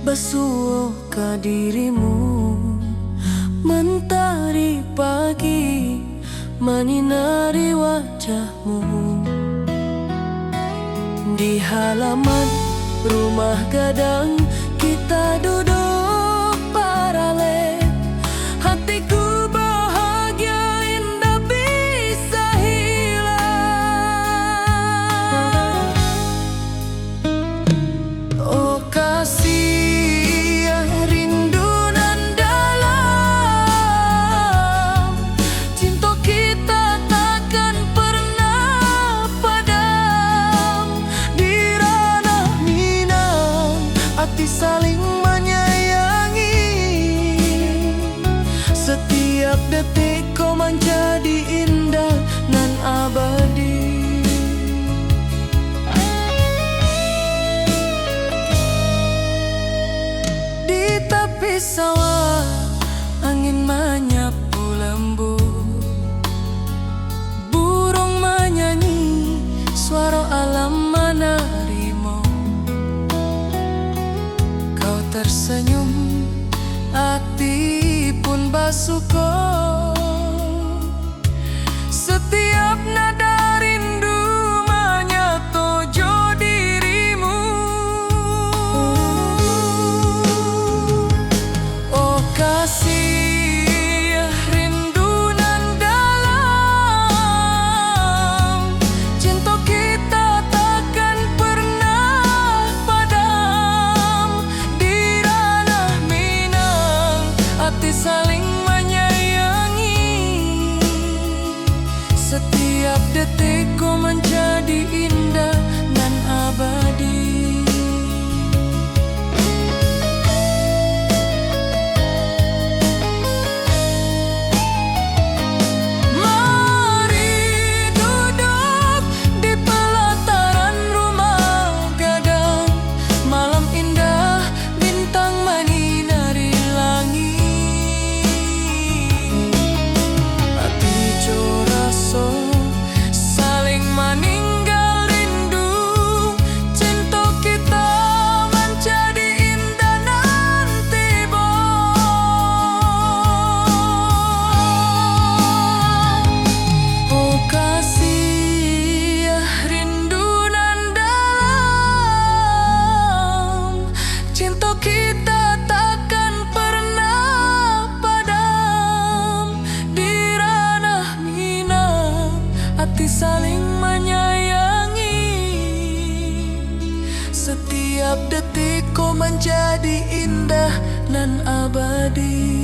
basuh ke dirimu. Mentari pagi menyinari wajahmu. Di halaman rumah gadang kita duduk paralel. Hatiku bahagia indah bisa hilang. Oh kasih rindu nan dalam, cinta kita takkan pernah padam. Di ranah Minang hati saling menyayangi. Setiap detik kau menjadi indah nan abadi. Di tepi sawah angin menyapu lembut. Burung menyanyi, suara alam menerimu. Kau tersenyum, hati pun bersyukur. Setiap nada rindu menyatu dirimu. Oh kasih rindu nan dalam, cinta kita takkan pernah padam. Di ranah Minang hati saling menyayangi. Setiap detik kau menjadi indah dan abadi. Mari duduk di pelataran rumah gadang. Malam indah, bintang menyinari langit. Hati joraso saling meninggal rindu. Cinta kita menjadi indah nanti oh kasih rindu nan dalam, cinta kita takkan pernah padam. Di ranah Minang hati saling menyayangi. Setiap detik kau menjadi indah nan abadi.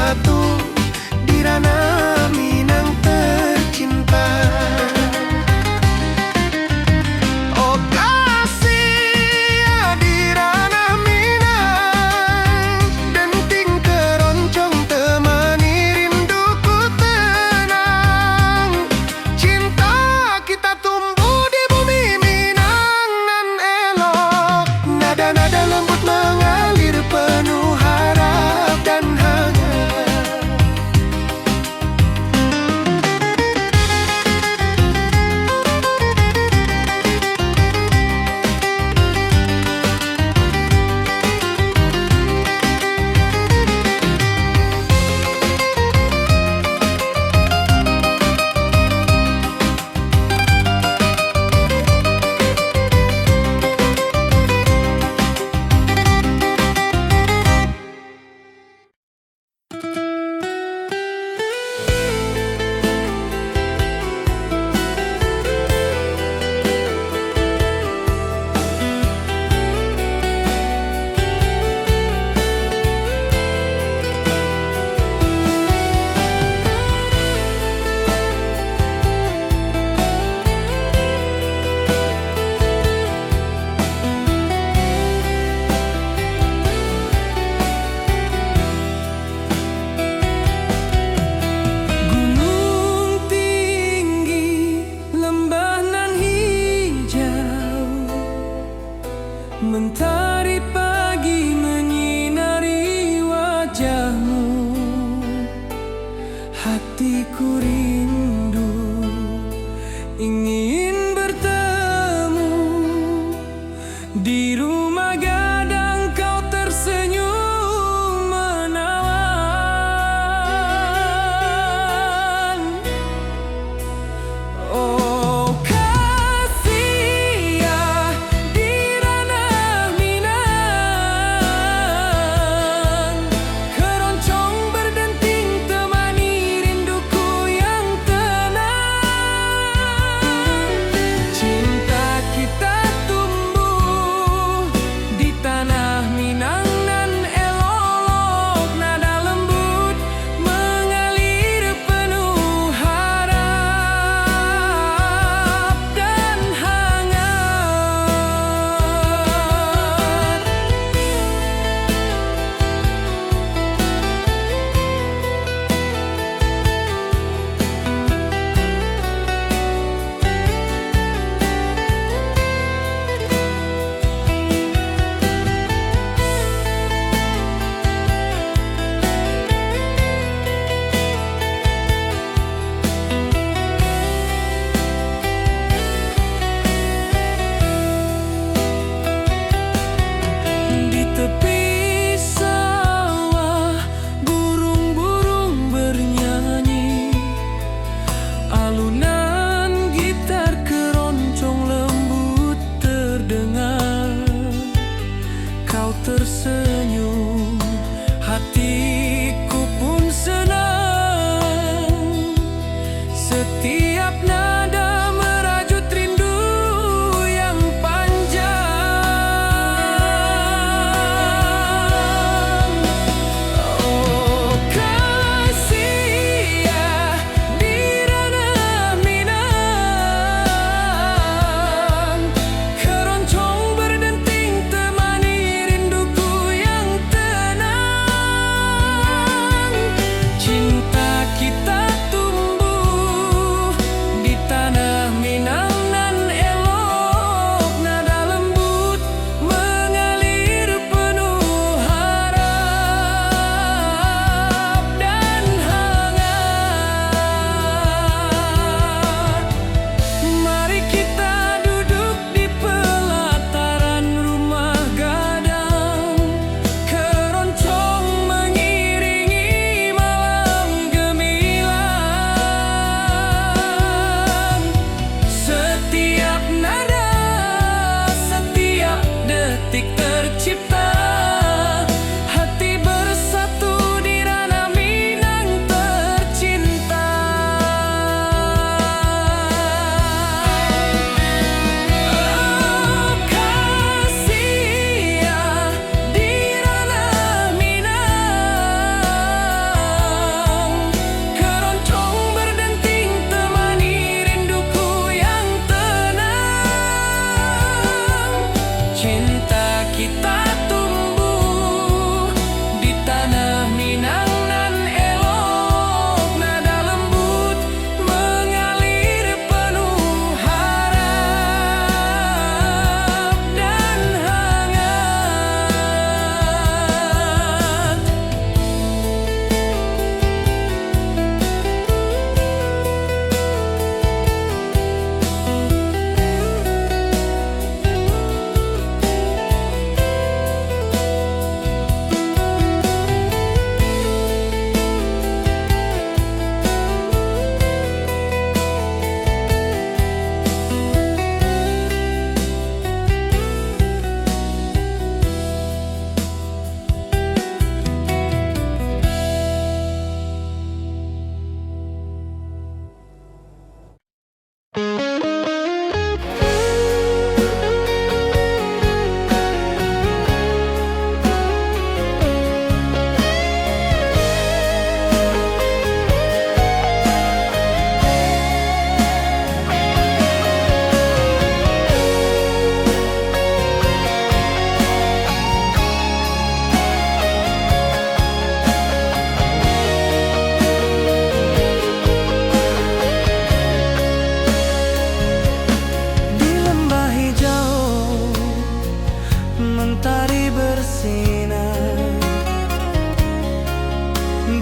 bersatu di ranah Minang tercinta. Oh kasih di ranah Minang, denting keroncong temani rinduku tenang. Cinta kita tumbuh di bumi Minang nan elok, nada-nada lembut mengalir penuh harap dan hangat. Mentari pagi menyinari wajahmu, hatiku rindu ingin bertemu. Di rumah gadang kau tersenyum menawan. Oh kasih di ranah Minang, keroncong berdenting temani rinduku yang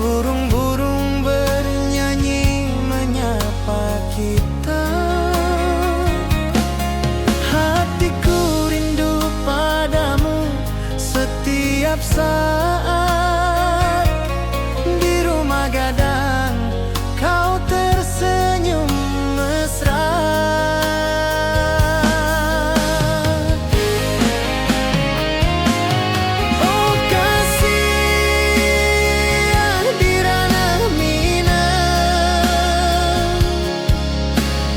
burung-burung bernyanyi menyapa kita. Hatiku rindu padamu setiap saat. Di rumah gadang kau tersenyum mesra. Oh kasih di ranah Minang,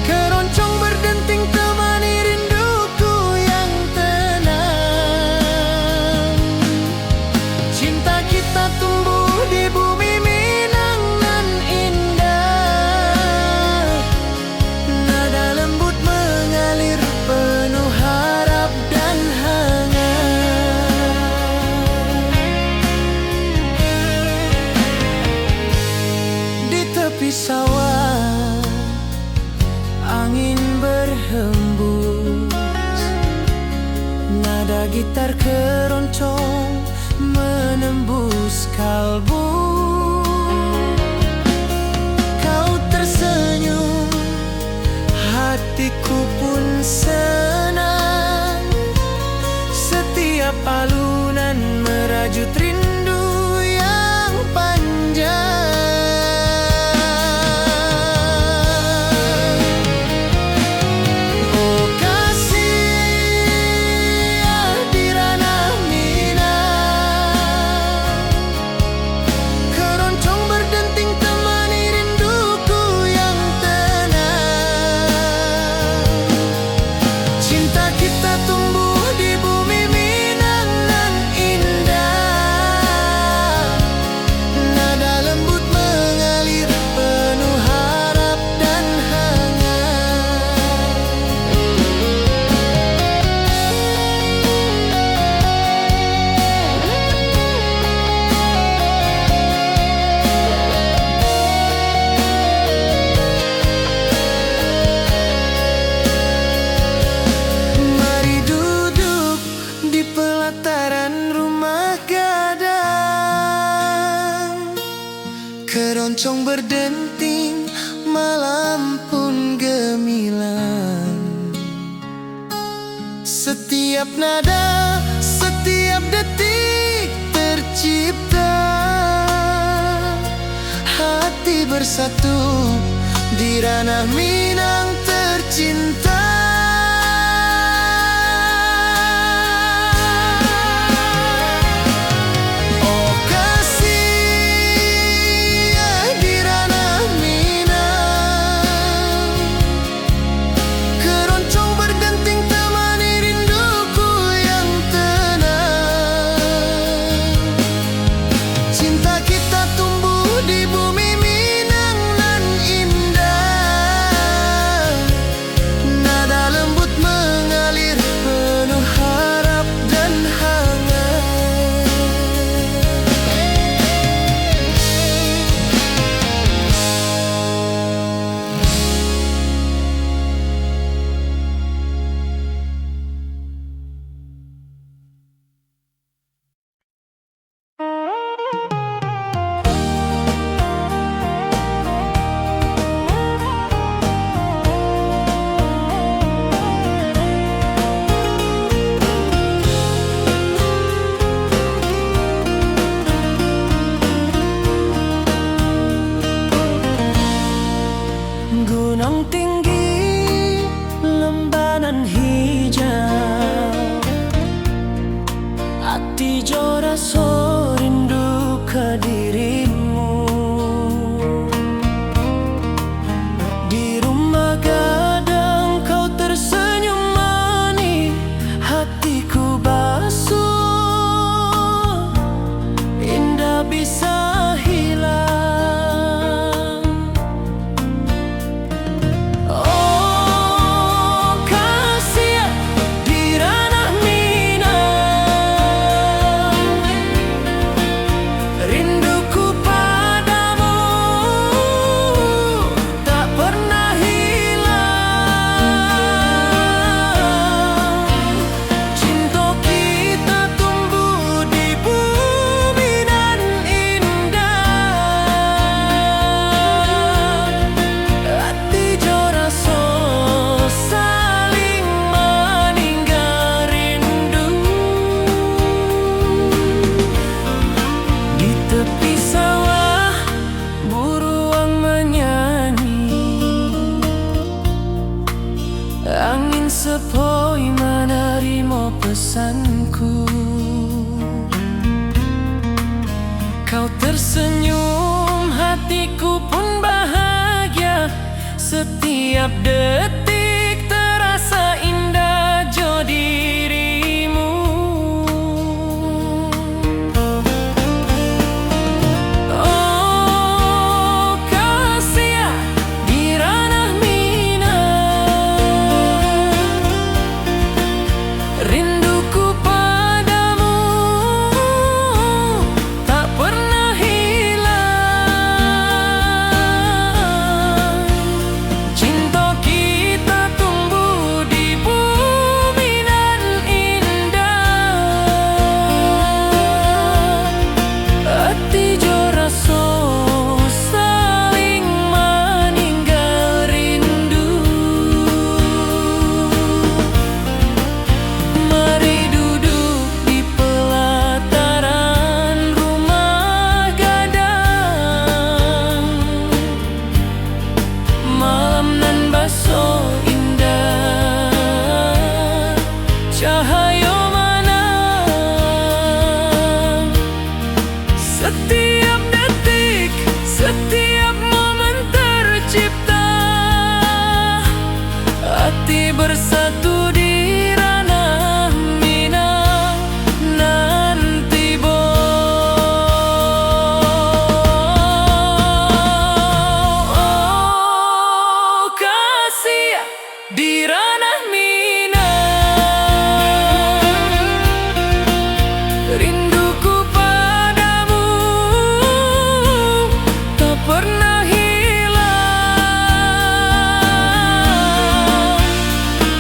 keroncong berdenting temani rinduku yang tenang. Cinta kita tumbuh di bumi Minang nan indah. Nada lembut mengalir penuh harap dan hangat. Di tepi sawah angin berhembus, nada gitar keroncong menembus kalbu. Kau tersenyum, hatiku pun senang. Setiap alunan merajut rindu yang panjang. Oh kasih di ranah Minang, keroncong berdenting temani rinduku yang tenang. Cinta kita tumbuh di bumi Minang nan indah. Nada lembut mengalir penuh harap dan hangat. Mari duduk di pelataran rumah gadang, keroncong berdenting, malam pun gemilang. Setiap nada, setiap detik tercipta. Hati bersatu di ranah Minang tercinta. Oh kasih di ranah Minang, keroncong berdenting temani rinduku yang tenang. Cinta kita tumbuh di bumi Minang nan indah. hatiku pun bahagia. Setiap detik terasa indah jo dirimu. Oh kasih di ranah minang, rinduku padamu tak pernah hilang. Cinta kita tumbuh di bumi nan indah. Hati jo rasa saling meninggal rindu. Mari duduk di pelataran rumah gadang. Malam nan baso indah, cahaya manang. Setiap detik, setiap momen tercipta. Hati bersatu di ranah minang nanti bo. Oh kasih di ranah minang, rinduku padamu tak pernah hilang.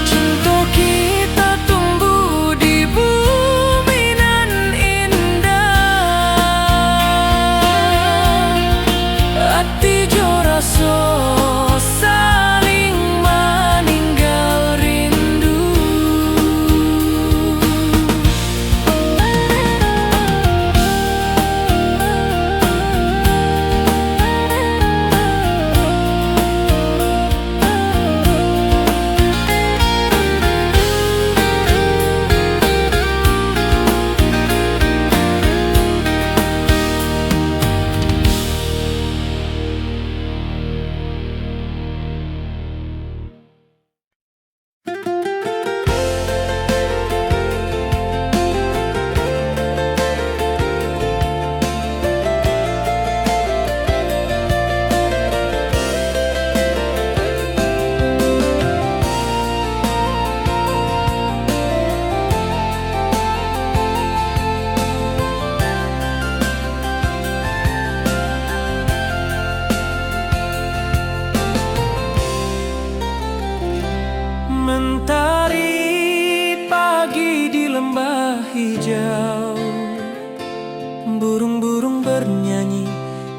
Cinta kita tumbuh di bumi nan indah. Hati jo rasa saling meninggal rindu. Mentari pagi di lembah hijau, burung-burung bernyanyi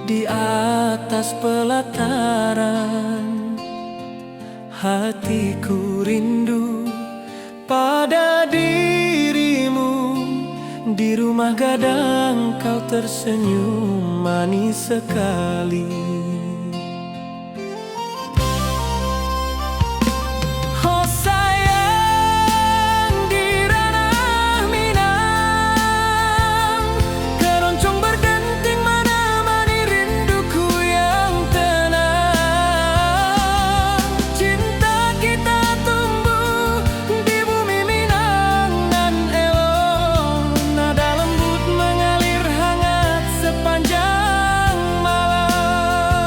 di atas pelataran. Hatiku rindu pada dirimu. Di rumah gadang kau tersenyum manis sekali. Oh sayang di ranah minang, keroncong berdenting menemani rinduku yang tenang. Cinta kita tumbuh di bumi minang nan elok. Nada lembut mengalir hangat sepanjang malam.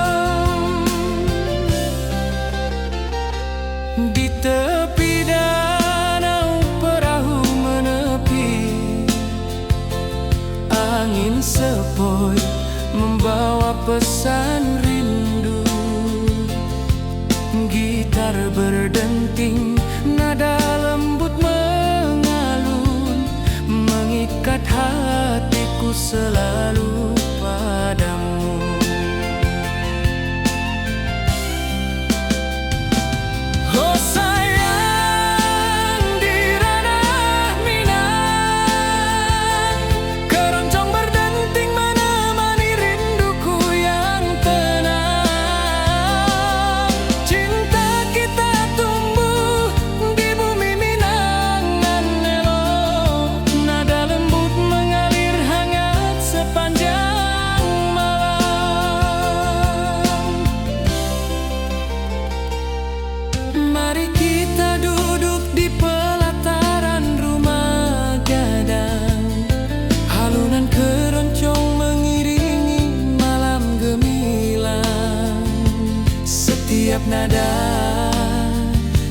setiap nada,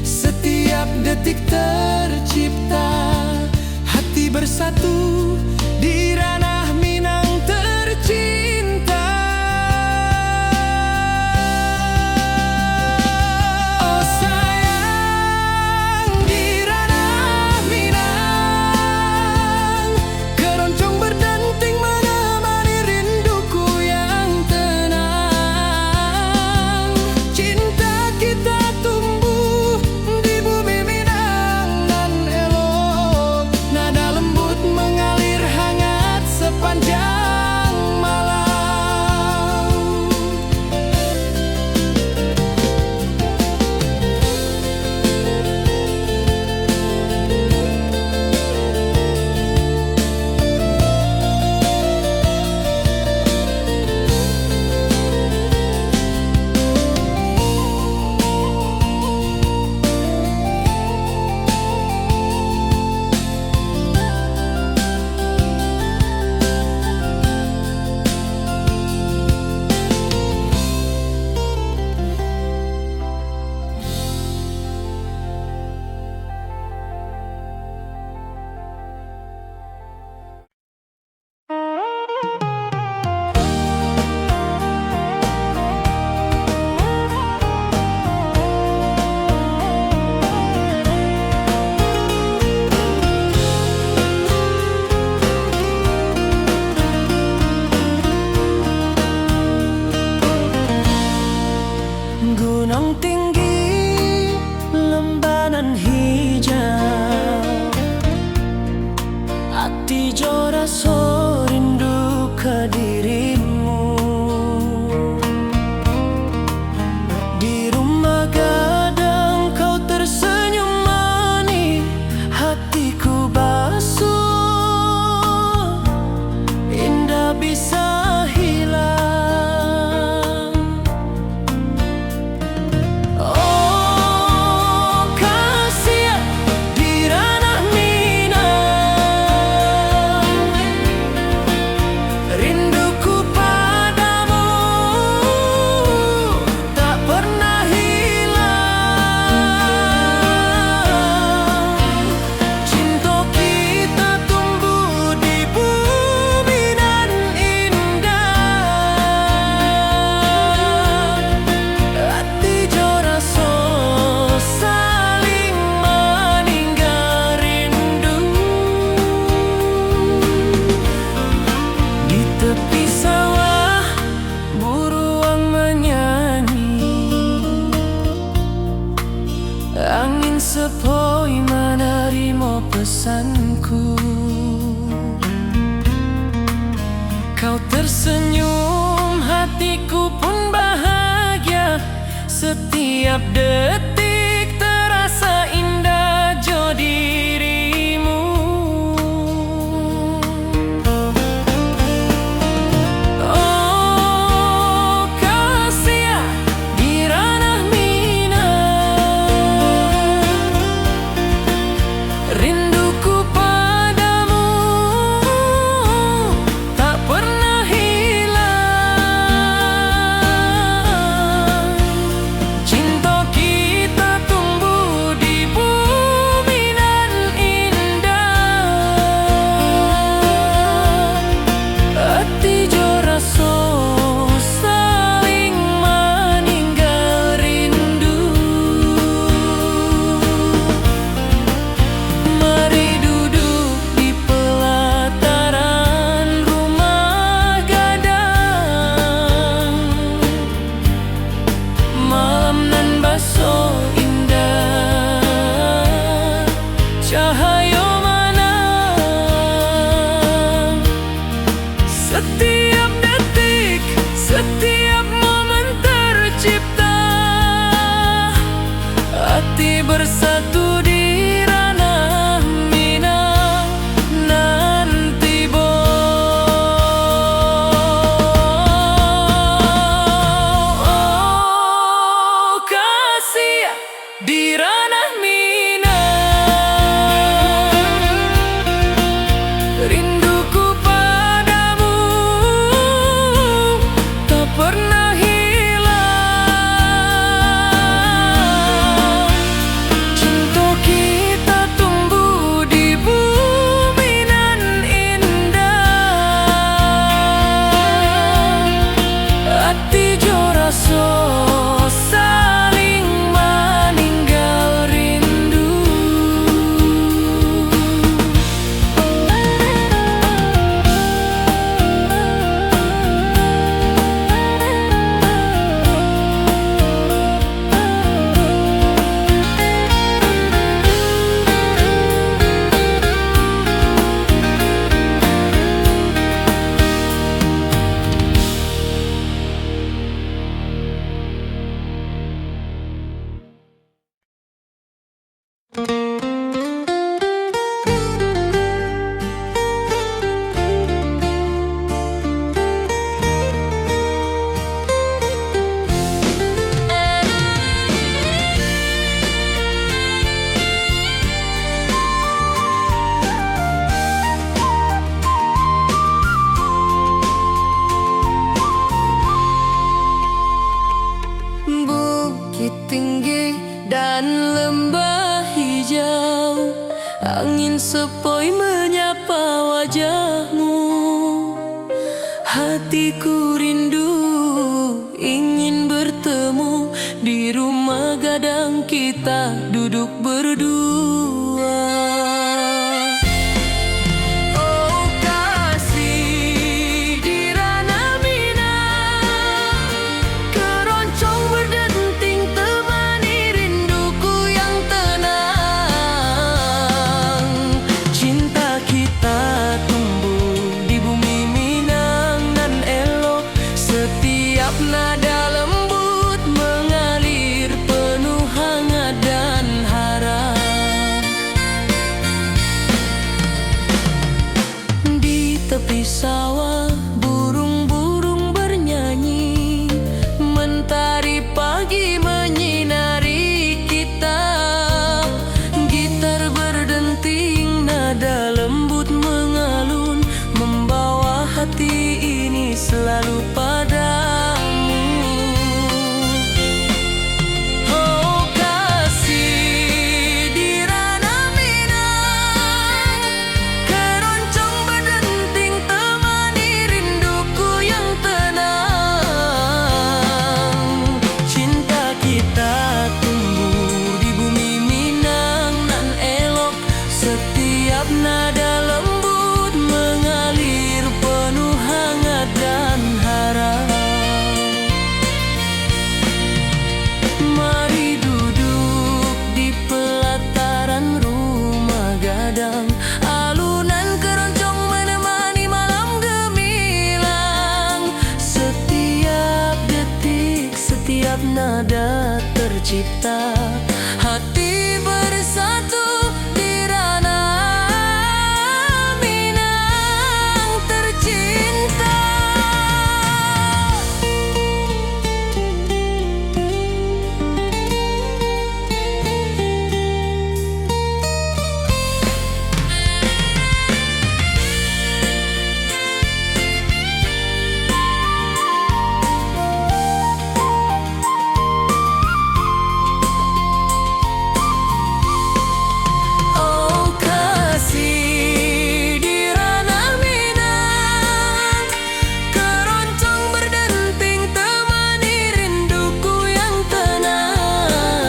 setiap detik tercipta. Hati bersatu di ranah Minang tercinta. Oh sayang, di ranah Minang, keroncong berdenting menemani rinduku yang tenang. Cinta kita tumbuh di bumi Minang nan elok, nada lembut mengalir hangat sepanjang malam. Gunung tinggi, lembanan hijau, hati jora so rindu ke dirimu. Di rumah gadang kau tersenyum manis, hatiku basuh, indah bisa hilang. Angin sepoi menerima pesanku. Kau tersenyum, hatiku pun bahagia. Setiap detik terasa indah jo dirimu. Oh kasih di ranah Minang, rinduku padamu tak pernah hilang. Cinta kita hijau raso saling meninggal rindu. Bukit tinggi dan lembah hijau, angin sepoi menyapa wajahmu. Hatiku rindu ingin bertemu di rumah gadang kita duduk berdua. Oh kasih di ranah Minang, keroncong berdenting temani rinduku yang tenang. Cinta kita tumbuh di bumi Minang nan elok, setiap nada lembut mengalir penuh hangat dan harap. Di tepi sawah burung-burung bernyanyi, mentari pagi menyinari kita. Gitar berdenting, nada lembut mengalun, membawa hati ini selalu padamu. Oh kasih di ranah Minang, keroncong berdenting temani rinduku yang tenang. Cinta kita tumbuh di bumi Minang nan elok, setiap nada lembut mengalir penuh hangat dan harap. Mari duduk di pelataran rumah gadang, alunan keroncong menemani malam gemilang. Setiap detik, setiap nada tercipta, hati bersatu di ranah Minang tercinta. Oh kasih di ranah Minang, keroncong berdenting temani rinduku yang tenang.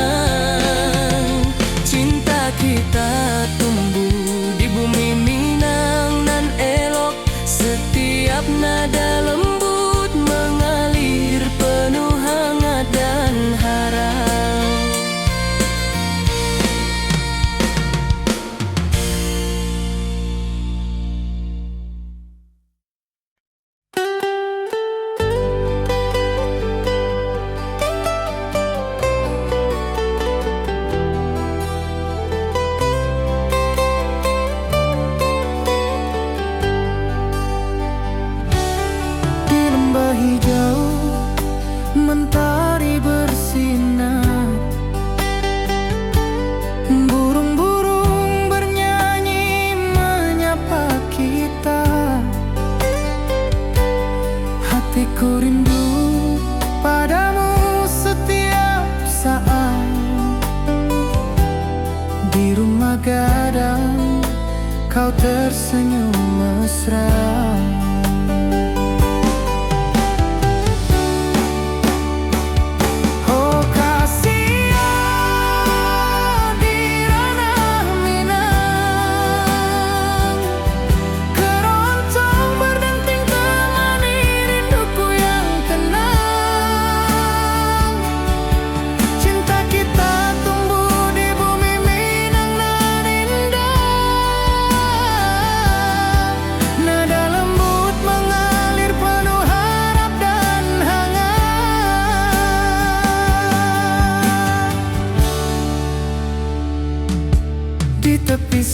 Cinta kita tumbuh di bumi Minang nan elok, setiap nada lembut mengalir penuh hangat dan harap. Di lembah hijau mentari bersinar, burung-burung bernyanyi menyapa kita. Hatiku rindu padamu setiap saat, di rumah gadang kau tersenyum mesra.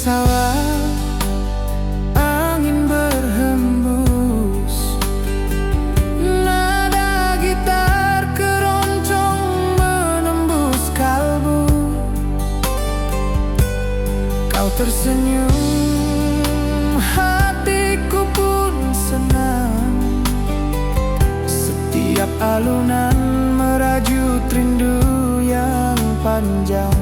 sawah, angin berhembus, nada gitar keroncong menembus kalbu. Kau tersenyum, hatiku pun senang. Setiap alunan merajut rindu yang panjang.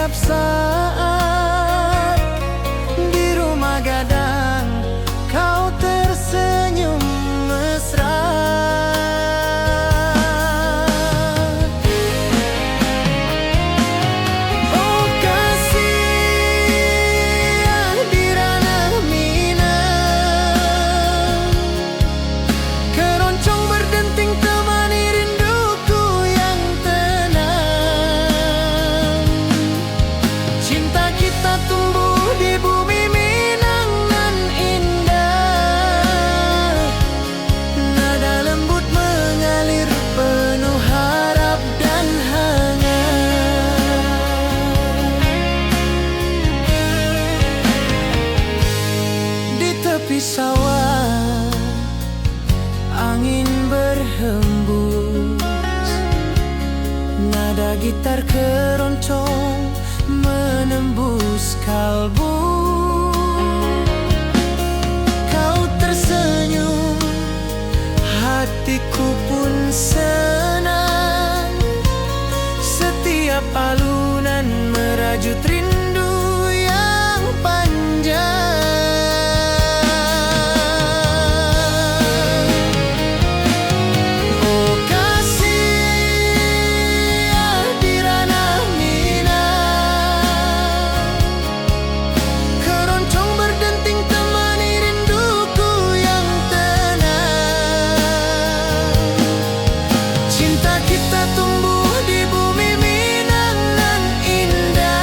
setiap saat. Di rumah gadang kau tersenyum mesra. Oh kasih di ranah Minang, keroncong berdenting temani rinduku yang tenang. Cinta kita tumbuh di bumi Minang nan indah. Nada lembut mengalir penuh harap dan hangat. Di tepi sawah angin berhembus, nada gitar keroncong menembus kalbu. Kau tersenyum, hatiku pun senang. Setiap alunan merajut rindu yang panjang. Oh kasih di ranah Minang, keroncong berdenting temani rinduku yang tenang. Cinta kita tumbuh di bumi Minang nan indah.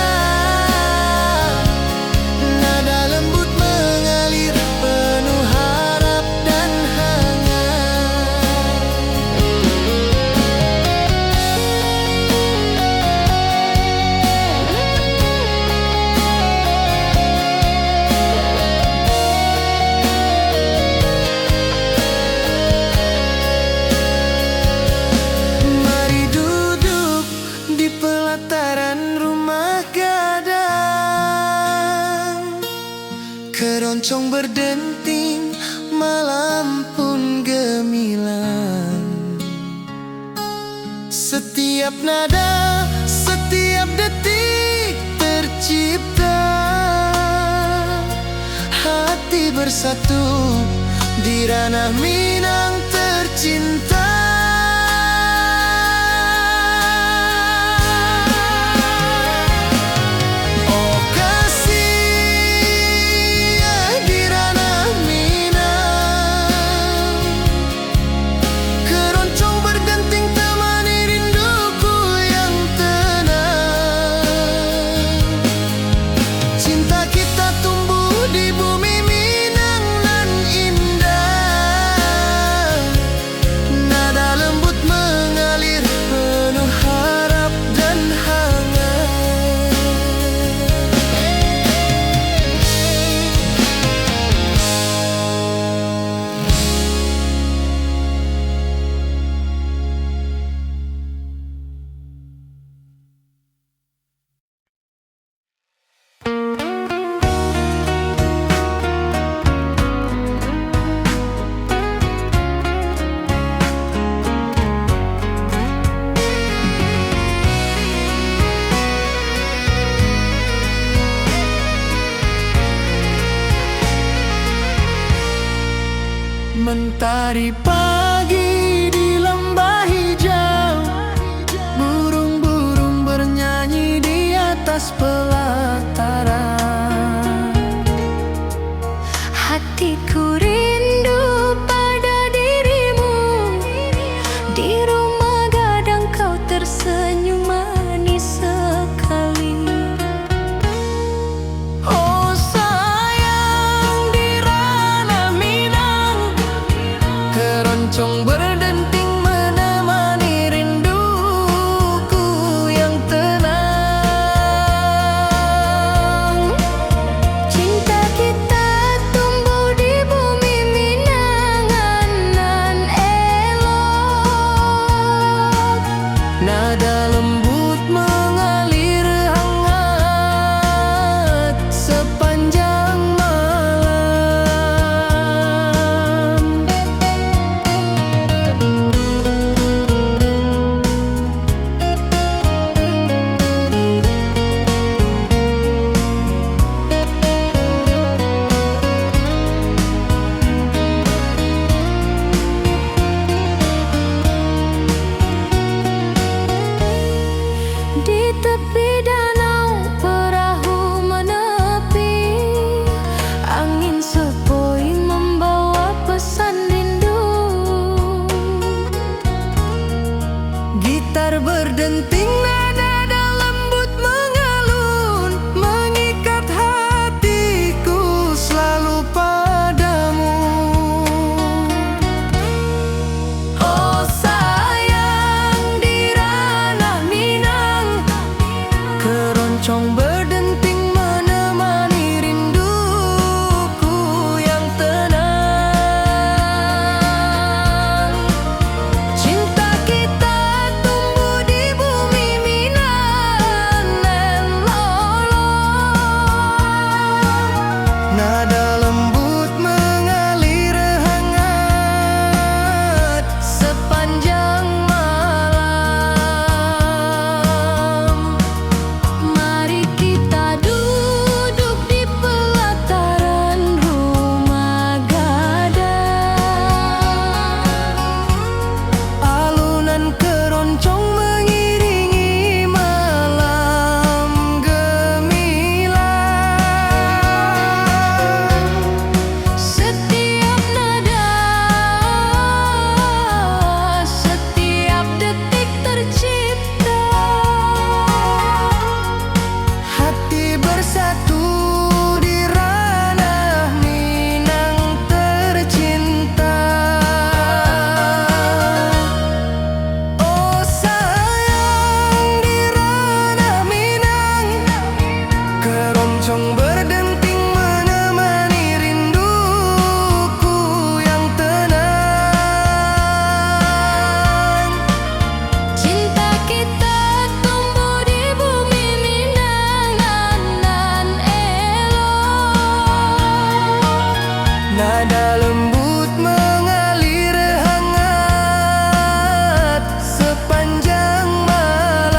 Nada lembut mengalir penuh harap dan hangat. Mari duduk di pelataran rumah gadang, keroncong berdenting, malam pun gemilang. Setiap nada, setiap detik tercipta. Hati bersatu di ranah Minang tercinta. Oh kasih di ranah Minang, keroncong berdenting temani rinduku yang tenang. Cinta kita tumbuh di bumi Minang nan indah. Nada lembut mengalir penuh harap dan hangat. Mentari pagi di lembah hijau, burung-burung bernyanyi di atas pelataran. Hatiku rindu pada dirimu, di rumah gadang kau tersenyum manis sekali. Oh sayang di ranah Minang, keroncong berdenting menemani rinduku yang tenang. Cinta kita tumbuh di bumi Minang nan elok. Nada lembut mengalir hangat sepanjang malam. tepi danau perahu menepi, angin sepoi membawa pesan rindu. Gitar berdenting, nada lembut mengalun, mengikat hatiku selalu padamu. Oh sayang, di ranah Minang, keroncong berdenting menemani rinduku yang tenang. Cinta kita tumbuh di bumi Minang dan lolong, nada lembut mengalir hangat sepanjang malam. Mari kita duduk di pelataran rumah gadang, alunan keroncong mengiringi malam gemilang. Setiap nada, setiap detik tercipta, hati bersatu di ranah Minang tercinta. Oh sayang, di ranah Minang, keroncong berdenting menemani rinduku yang tenang. Cinta kita tumbuh di bumi Minang nan elok, nada lembut mengalir hangat sepanjang malam.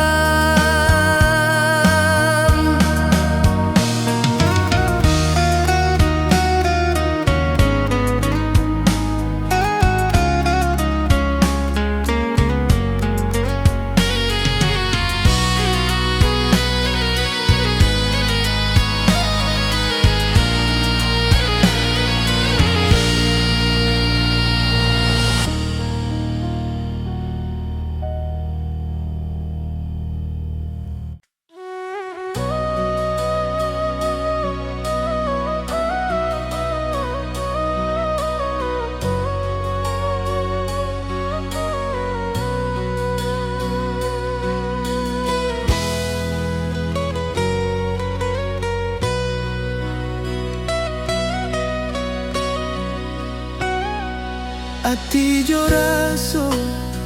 Ati jo raso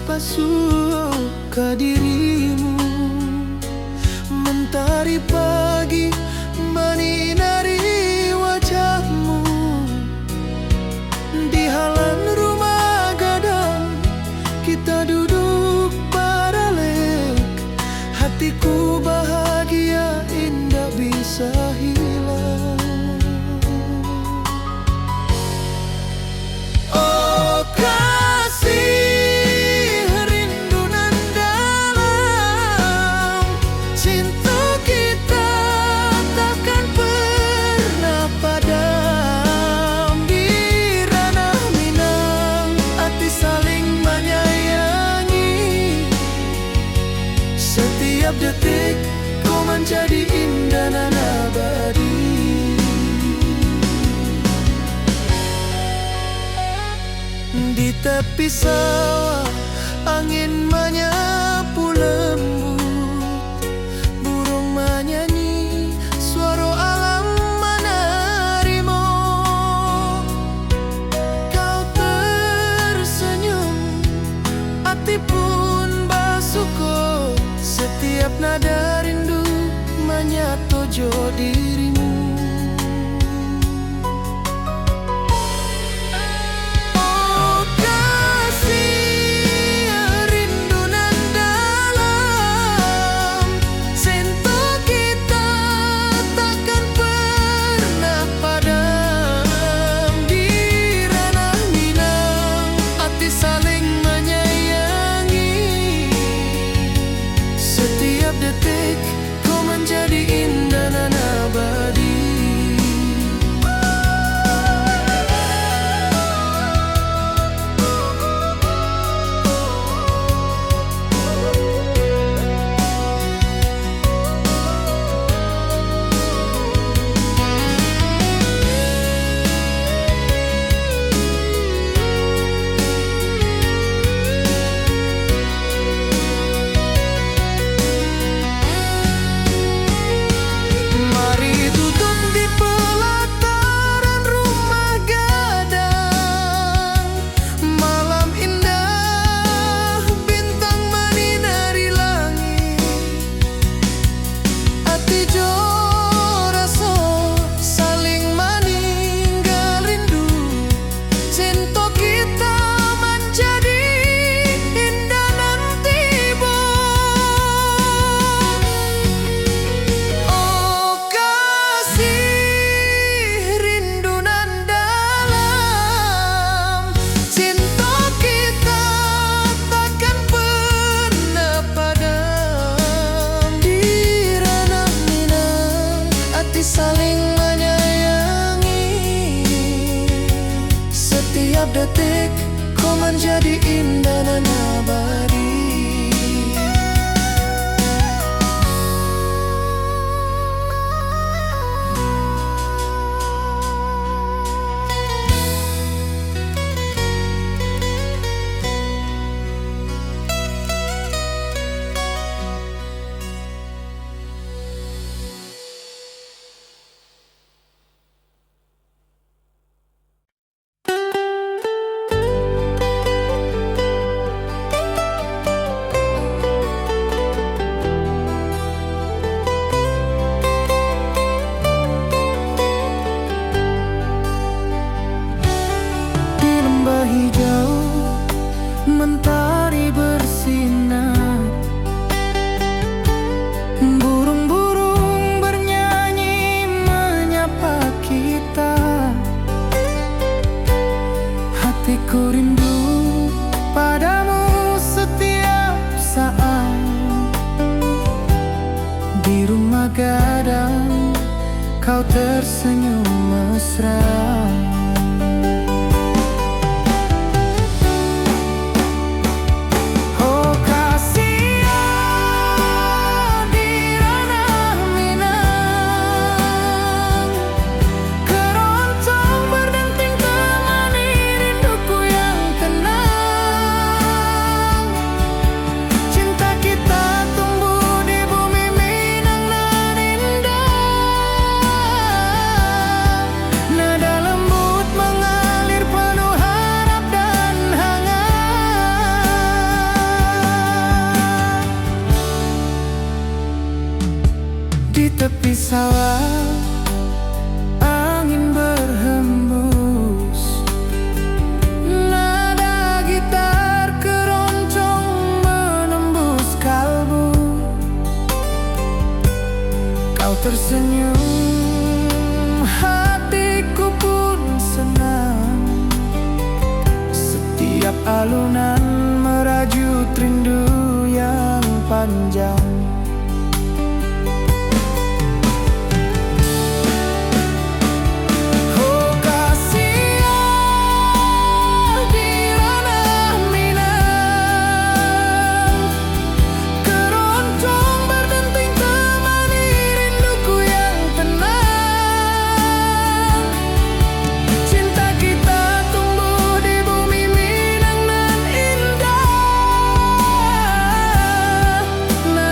pasuo ka dirimu, mentari pagi menyinari wajahmu. Di halaman rumah gadang kita duduk paralek, hatiku bahagia indah bisa hilang. Oh kasih, rindu nan dalam, cinta kita takkan pernah padam. Di ranah Minang, hati saling menyayangi, setiap detik kau menjadi indah dan abadi. Di tepi sawah angin menyapu lembut, burung menyanyi, suara alam menerima. Kau tersenyum, hati pun bersyukur, setiap nada rindu menyatu jo dirimu. detik kau menjadi indah dan abadi. Saling menyayangi, setiap detik kau menjadi indah dan abadi. Hijau mentari bersinar, burung-burung bernyanyi menyapa kita. Hatiku rindu padamu setiap saat. Di rumah gadang kau tersenyum mesra. Di tepi sawah angin berhembus, nada gitar keroncong menembus kalbu. Kau tersenyum, hatiku pun senang. Setiap alunan merajut rindu yang panjang.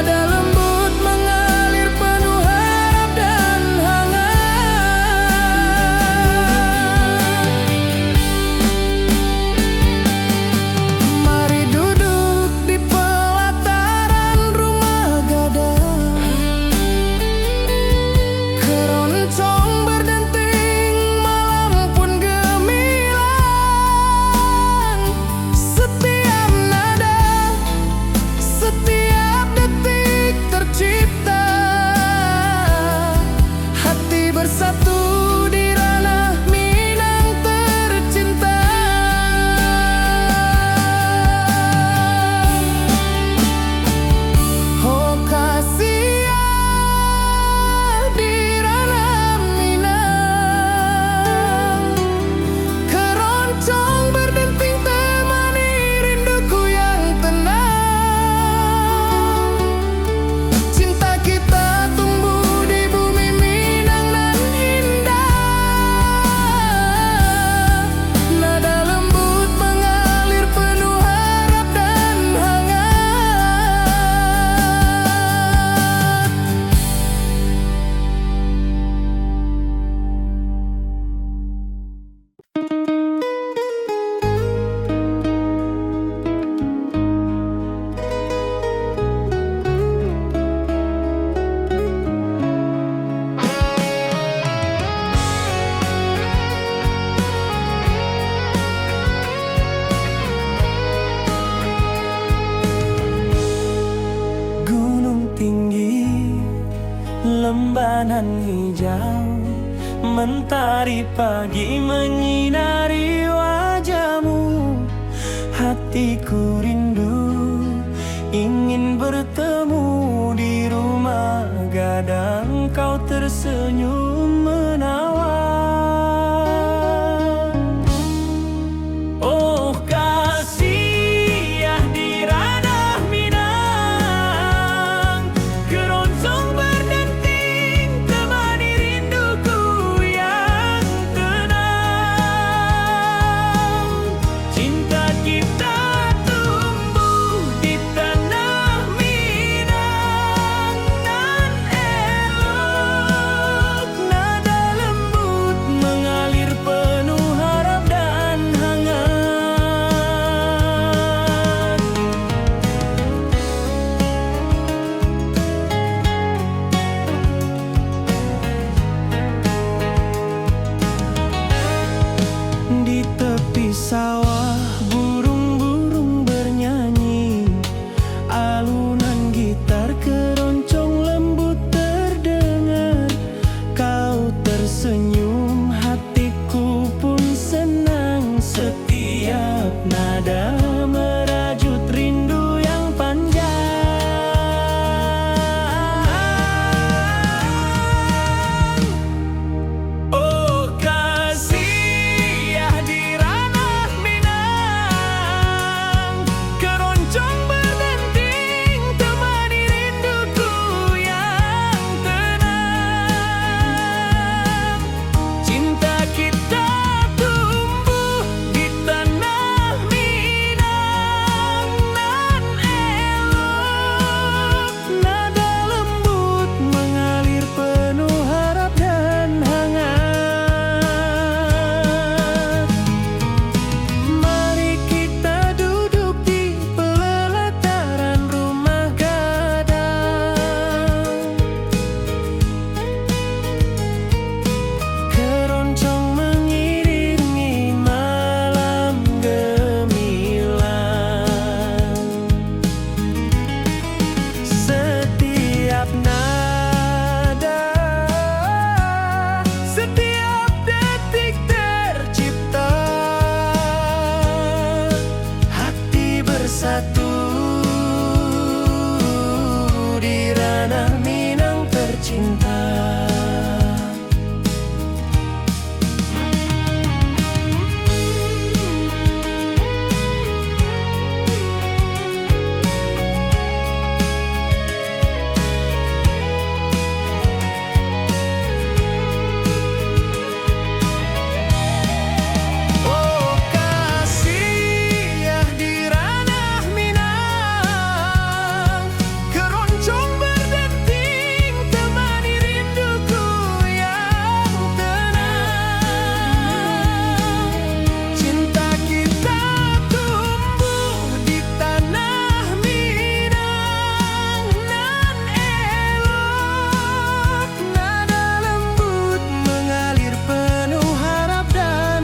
Dalam tinggi, lembanan hijau, mentari pagi menyinari wajahmu. Hatiku rindu ingin bertemu di rumah gadang, kau tersenyum menawan. Oh kasih ya di ranah Minang, keroncong berdenting temani rinduku yang tenang. Cinta kita tumbuh di tanah Minang nan elok, nada lembut mengalir penuh harap dan hangat. Di tepi sawah burung-burung bernyanyi, alunan gitar keroncong lembut terdengar. Kau tersenyum, hatiku pun senang. Setiap nada merajut rindu yang panjang. Oh kasih ya di ranah Minang, keroncong berdenting temani rinduku yang tenang. Cinta kita tumbuh di tanah Minang nan elok, nada lembut mengalir penuh harap dan hangat. Mari kita duduk di pelataran rumah gadang, keroncong mengiringi malam gemilang. Setiap nada, setiap detik tercipta, hati bersatu di ranah Minang tercinta. Oh kasih ya di ranah Minang, keroncong berdenting temani rinduku yang tenang. Cinta kita tumbuh di tanah Minang nan elok, nada lembut mengalir penuh harap dan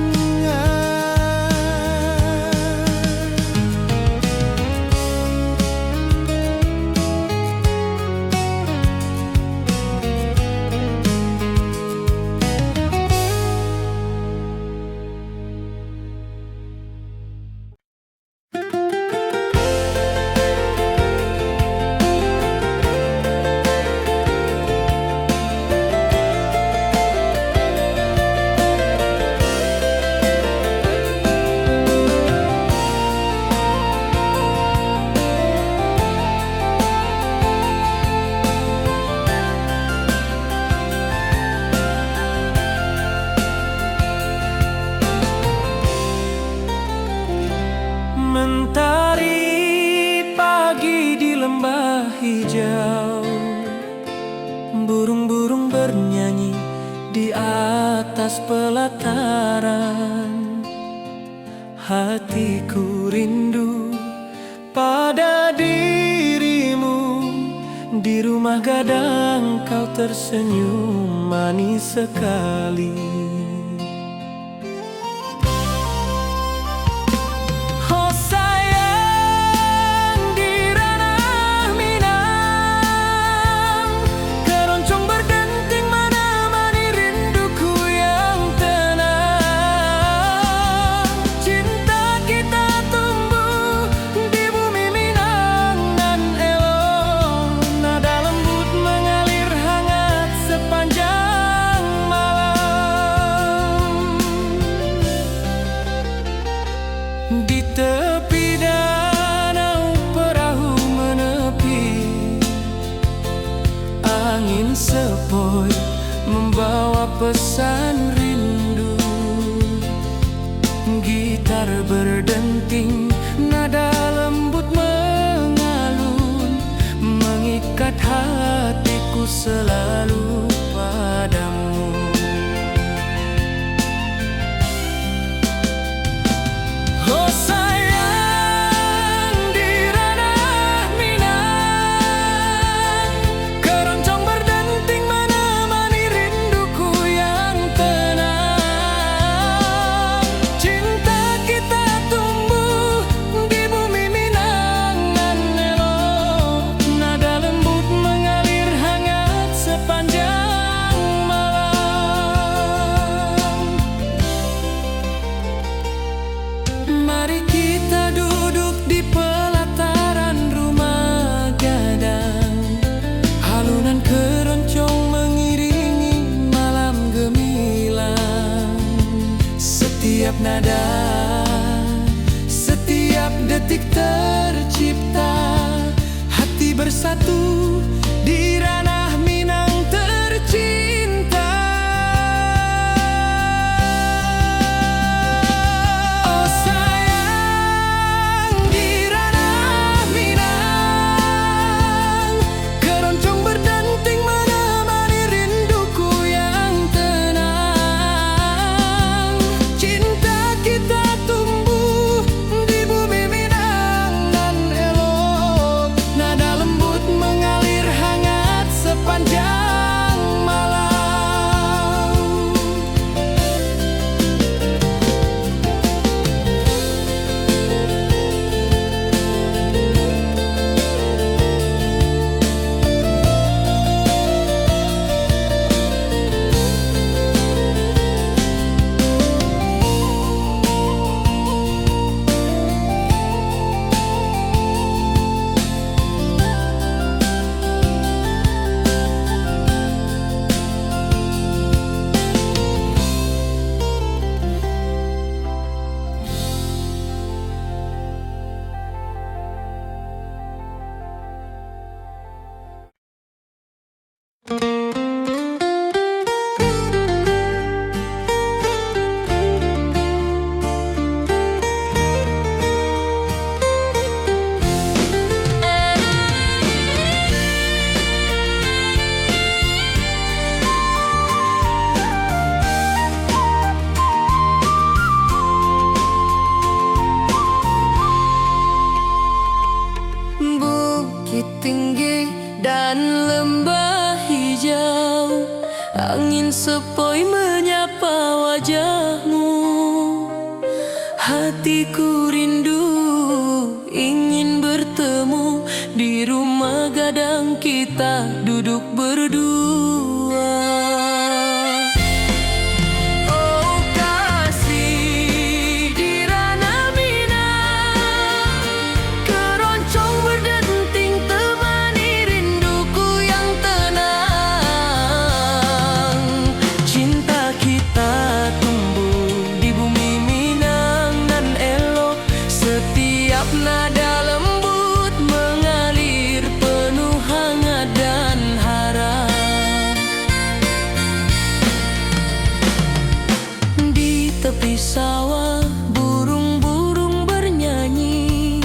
mentari pagi di lembah hijau, burung-burung bernyanyi di atas pelataran. Hatiku rindu pada dirimu, di rumah gadang kau tersenyum manis sekali. Oh sayang di ranah Minang, Angin sepoi membawa pesan rindu, gitar berdenting, nada lembut mengalun, mengikat hatiku selalu padamu. Oh sayang, di ranah Minang, keroncong berdenting menemani rinduku yang tenang. Cinta kita tumbuh di bumi Minang nan elok, nada lembut mengalir hangat sepanjang malam. Mari kita duduk di pelataran rumah gadang, alunan keroncong mengiringi malam gemilang. Setiap nada, setiap detik tercipta, hati bersatu di ranah Minang tercinta. Oh sayang, di ranah Minang, keroncong berdenting menemani rinduku yang tenang. Cinta kita tumbuh di bumi Minang nan elok, nada lembut mengalir hangat sepanjang malam. Bukit tinggi dan lembah hijau, angin sepoi menyapa wajahmu. Hatiku rindu ingin bertemu di rumah gadang, kita duduk berdua. Oh kasih, di ranah Minang, keroncong berdenting temani rinduku yang tenang. Cinta kita tumbuh di bumi Minang nan elok, setiap nada lembut mengalir penuh hangat dan harap. Di tepi sawah burung-burung bernyanyi,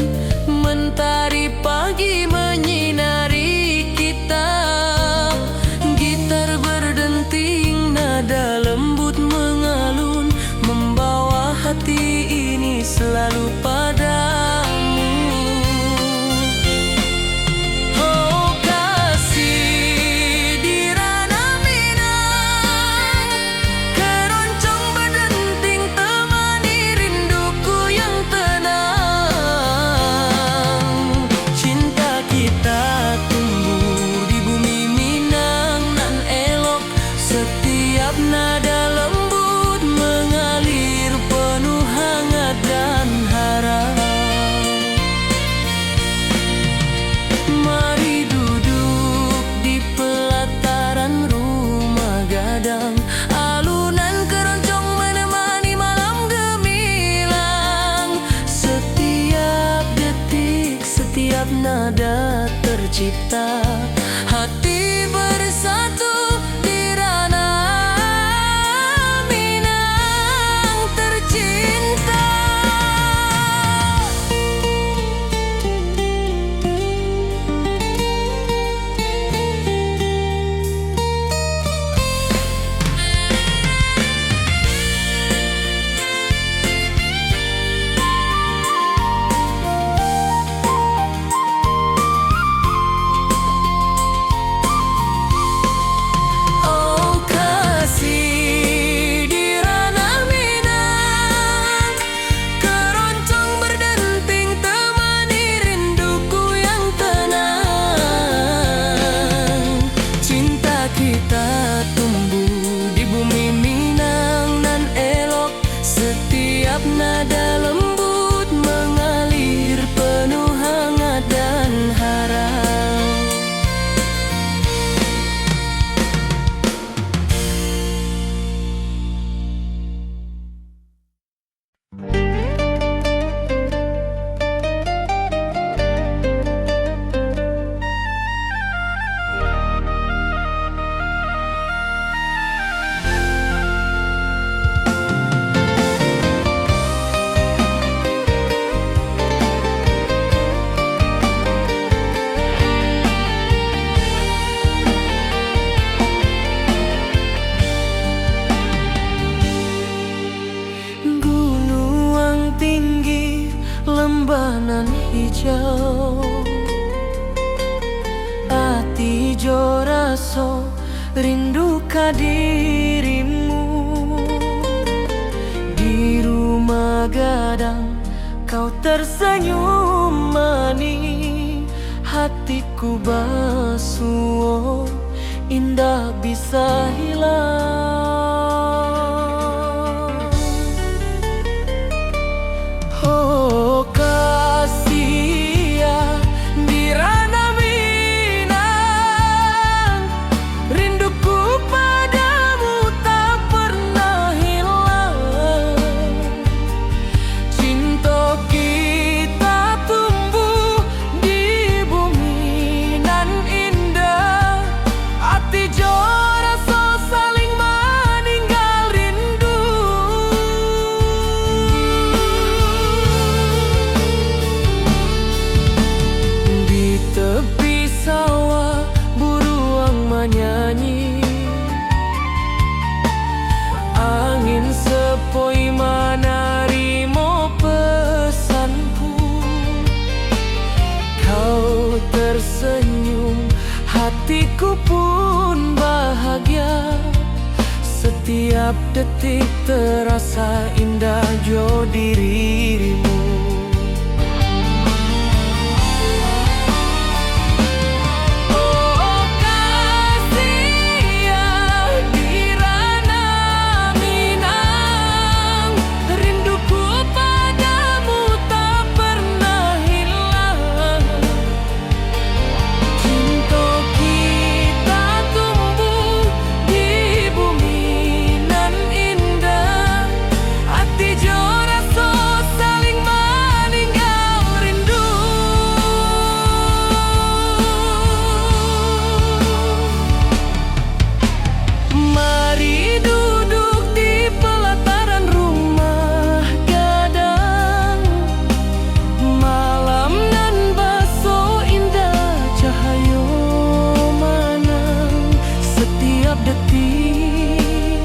mentari pagi menyinari kita. Gitar berdenting, nada lembut mengalun, membawa hati ini selalu padamu. Oh kasih, di ranah Minang, keroncong berdenting temani rinduku yang tenang. Cinta kita tumbuh di bumi Minang nan elok, setiap nada lembut mengalir penuh hangat dan harap. Mari duduk di pelataran rumah gadang, alunan keroncong menemani malam gemilang. Setiap detik, setiap nada tercipta, hati bersatu jo raso rindu ka dirimu. Di rumah gadang kau tersenyum manis, hatiku basuh indah bisa hilang. Oh kasih ya di ranah Minang, rinduku padamu tak pernah hilang. Cinta kita tumbuh di bumi nan indah, hati jo rasa saling meninggal rindu. Di tepi sawah buruang menyanyi, angin sepoi menerima pesanku. Kau tersenyum, hatiku pun bahagia. Setiap detik terasa indah jo dirimu. Oh kasih ya di ranah Minang, rinduku padamu tak pernah hilang. Cinta kita tumbuh di bumi nan indah, hati jo rasa saling meninggal rindu. Mari duduk di pelataran rumah gadang, malam nan baso indah cahaya manang. Setiap detik,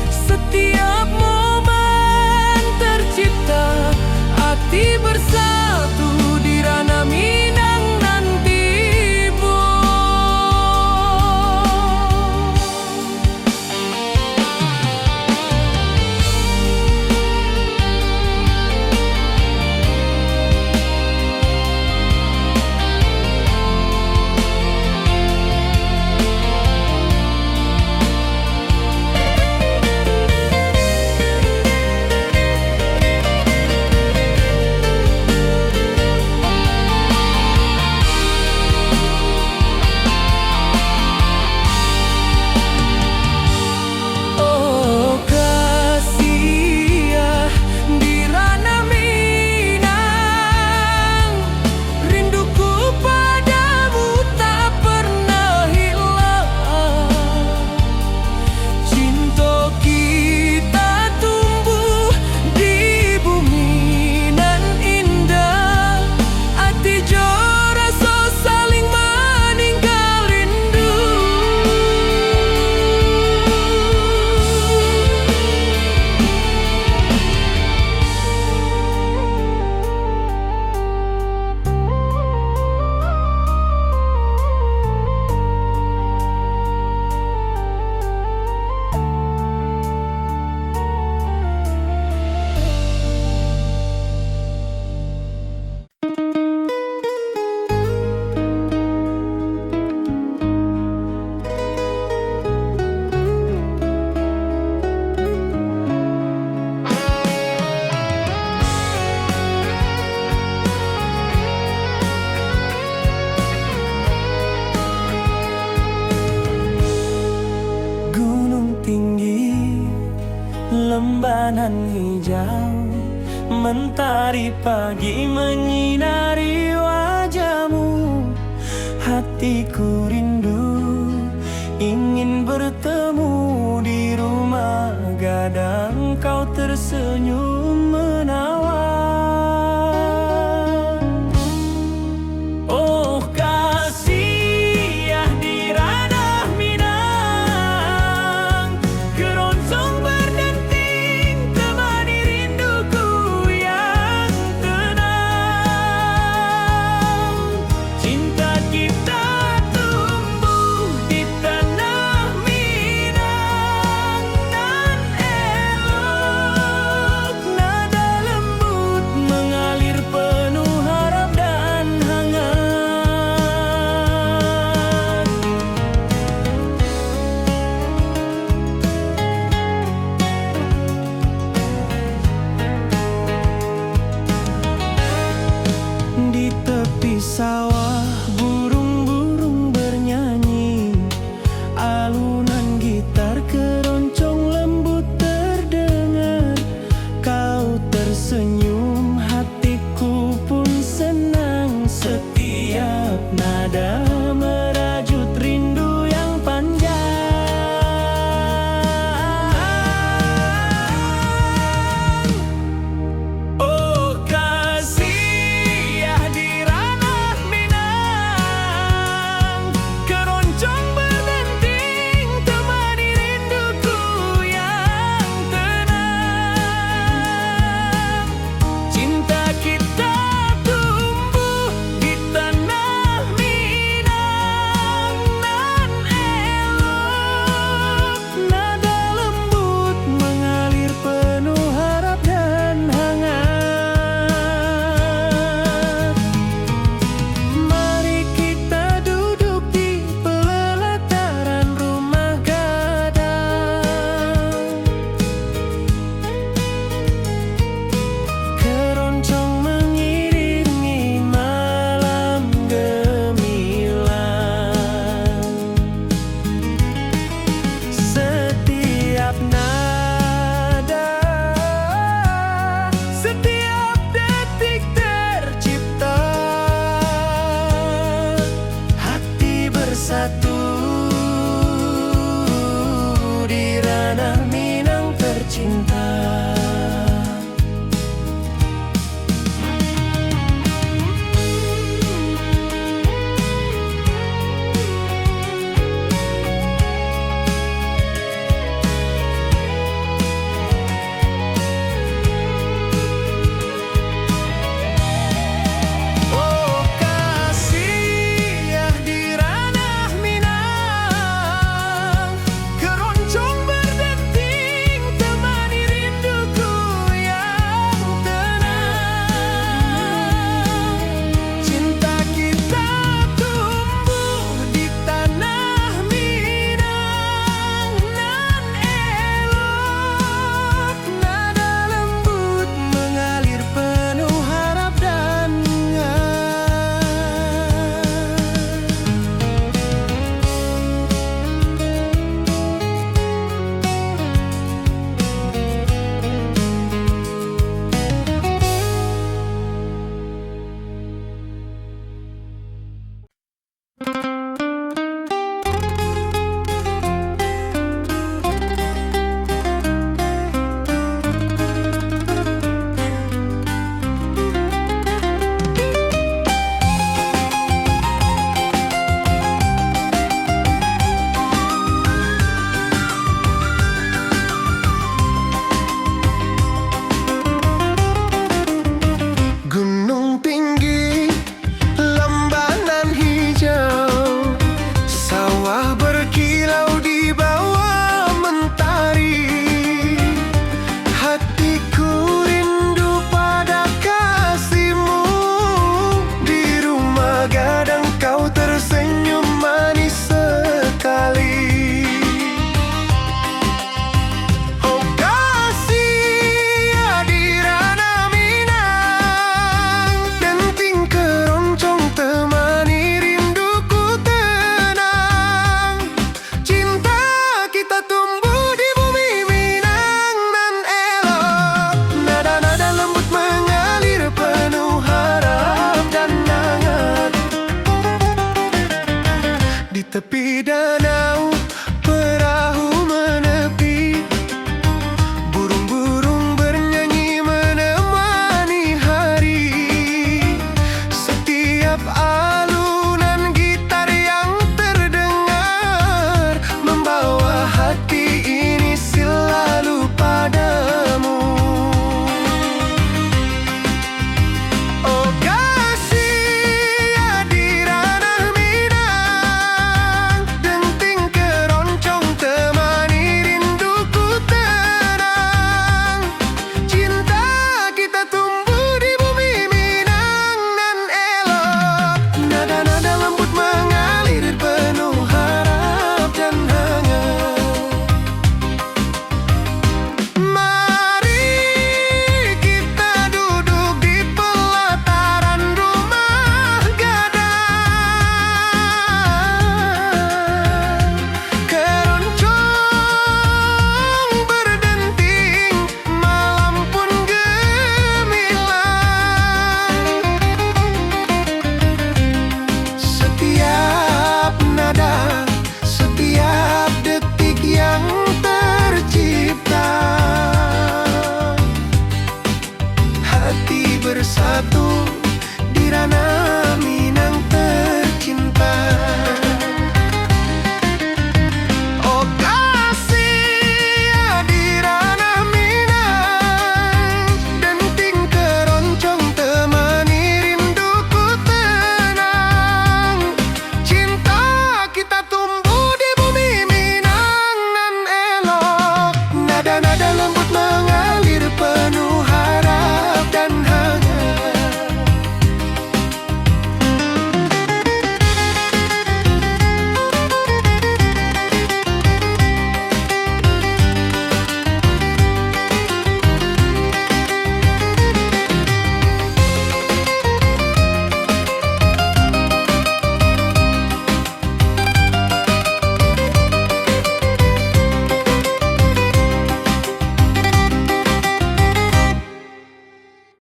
setiap momen tercipta, hati bersatu di ranah Minang nan tiba. Oh kasih ya di ranah Minang, rinduku padamu tak pernah hilang. Cinta kita tumbuh di bumi nan indah, hati jo rasa saling meninggal rindu. Gunung tinggi, lembanan hijau, mentari pagi menyinari wajahmu. Hatiku rindu ingin bertemu di rumah gadang, kau tersenyum menawan. Oh kasih ya di ranah Minang, keroncong berdenting temani rinduku yang tenang. Cinta kita tumbuh bersatu di ranah Minang tercinta. Tepi danau, perahu